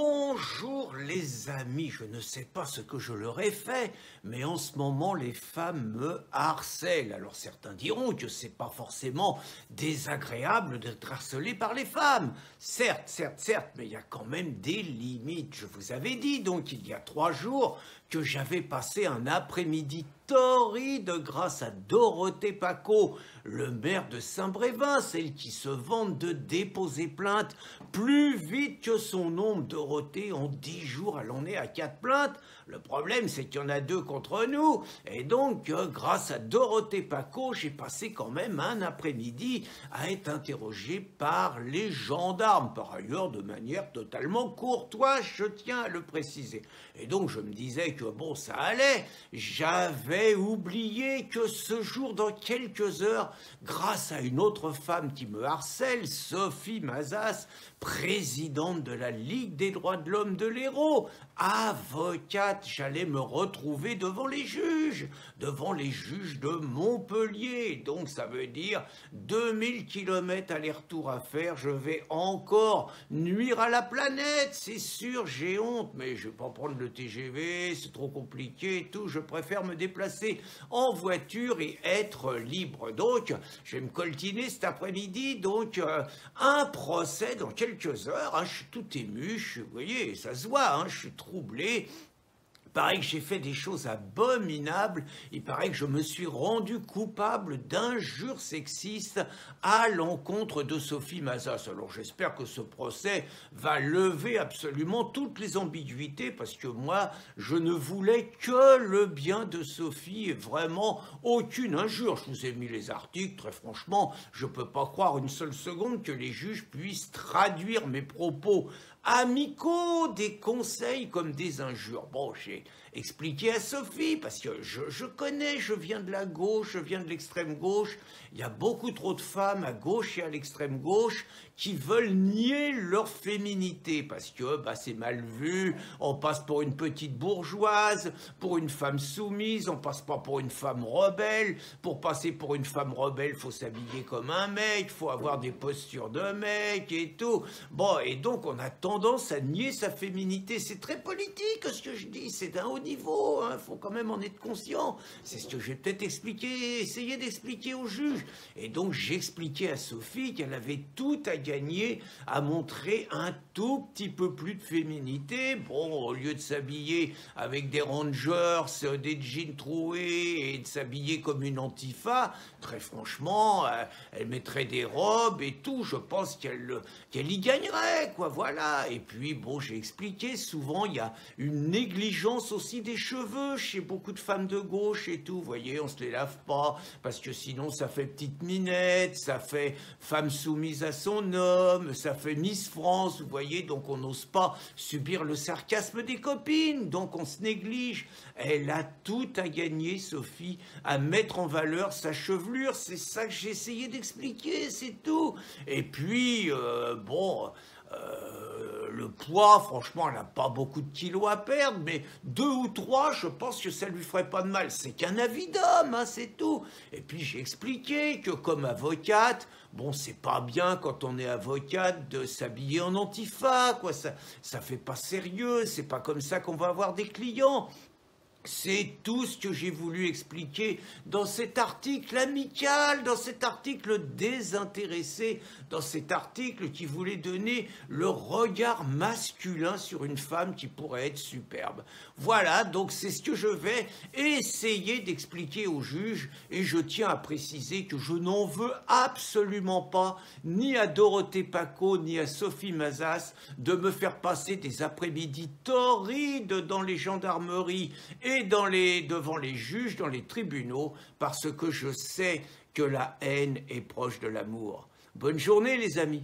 Bonjour les amis, je ne sais pas ce que je leur ai fait, mais en ce moment les femmes me harcèlent. Alors certains diront que c'est pas forcément désagréable d'être harcelé par les femmes. Certes, mais il y a quand même des limites. Je vous avais dit donc il y a 3 jours que j'avais passé un après-midi torride grâce à Dorothée Paco, le maire de Saint-Brévin, celle qui se vante de déposer plainte plus vite que son nombre. Dorothée, en 10 jours, elle en est à 4 plaintes. Le problème, c'est qu'il y en a 2 contre nous. Et donc, grâce à Dorothée Paco, j'ai passé quand même un après-midi à être interrogé par les gendarmes. Par ailleurs, de manière totalement courtoise, je tiens à le préciser. Et donc, je me disais que bon, ça allait. J'avais oublié que ce jour, dans quelques heures, grâce à une autre femme qui me harcèle, Sophie Mazas, présidente de la Ligue des droits de l'homme de l'Hérault, avocate, j'allais me retrouver devant les juges de Montpellier. Donc ça veut dire 2000 km aller-retour à faire. Je vais encore nuire à la planète, c'est sûr, j'ai honte, mais je vais pas prendre le TGV, c'est trop compliqué et tout. Je préfère me déplacer en voiture et être libre. Donc, je vais me coltiner cet après-midi. Donc, un procès dans quelques heures. Hein, je suis tout ému, vous voyez, ça se voit, hein, je suis troublé. Il paraît que j'ai fait des choses abominables, il paraît que je me suis rendu coupable d'injures sexistes à l'encontre de Sophie Mazas. Alors j'espère que ce procès va lever absolument toutes les ambiguïtés, parce que moi, je ne voulais que le bien de Sophie et vraiment aucune injure. Je vous ai mis les articles, très franchement, je ne peux pas croire une seule seconde que les juges puissent traduire mes propos amicaux, des conseils comme des injures. Bon, j'ai expliqué à Sophie, parce que je connais, je viens de la gauche, je viens de l'extrême gauche, il y a beaucoup trop de femmes à gauche et à l'extrême gauche qui veulent nier leur féminité, parce que bah, c'est mal vu, on passe pour une petite bourgeoise, pour une femme soumise, on passe pas pour une femme rebelle. Pour passer pour une femme rebelle, faut s'habiller comme un mec, faut avoir des postures de mec et tout. Bon, et donc on a tendance à nier sa féminité. C'est très politique ce que je dis, c'est d'un haut niveau, hein, faut quand même en être conscient. C'est ce que j'ai peut-être essayé d'expliquer aux juges. Et donc j'expliquais à Sophie qu'elle avait tout à gagner à montrer un tout petit peu plus de féminité. Bon, au lieu de s'habiller avec des rangers, des jeans troués et de s'habiller comme une antifa, très franchement, elle mettrait des robes et tout. Je pense qu'elle y gagnerait, quoi, voilà. Et puis, bon, j'ai expliqué, souvent, il y a une négligence aussi des cheveux chez beaucoup de femmes de gauche et tout. Vous voyez, on se les lave pas, parce que sinon, ça fait petite minette, ça fait femme soumise à son homme, ça fait Miss France, vous voyez, donc on n'ose pas subir le sarcasme des copines, donc on se néglige. Elle a tout à gagner, Sophie, à mettre en valeur sa chevelure, c'est ça que j'ai essayé d'expliquer, c'est tout. Et puis, bon... le poids, franchement, elle n'a pas beaucoup de kilos à perdre, mais 2 ou 3, je pense que ça lui ferait pas de mal. C'est qu'un avis d'homme, hein, c'est tout. Et puis j'ai expliqué que comme avocate, bon, c'est pas bien quand on est avocate de s'habiller en antifa, quoi. Ça fait pas sérieux, c'est pas comme ça qu'on va avoir des clients. C'est tout ce que j'ai voulu expliquer dans cet article amical, dans cet article désintéressé, dans cet article qui voulait donner le regard masculin sur une femme qui pourrait être superbe. Voilà, donc c'est ce que je vais essayer d'expliquer aux juges, et je tiens à préciser que je n'en veux absolument pas, ni à Dorothée Paco, ni à Sophie Mazas, de me faire passer des après-midi torrides dans les gendarmeries et devant les juges, dans les tribunaux, parce que je sais que la haine est proche de l'amour. Bonne journée les amis.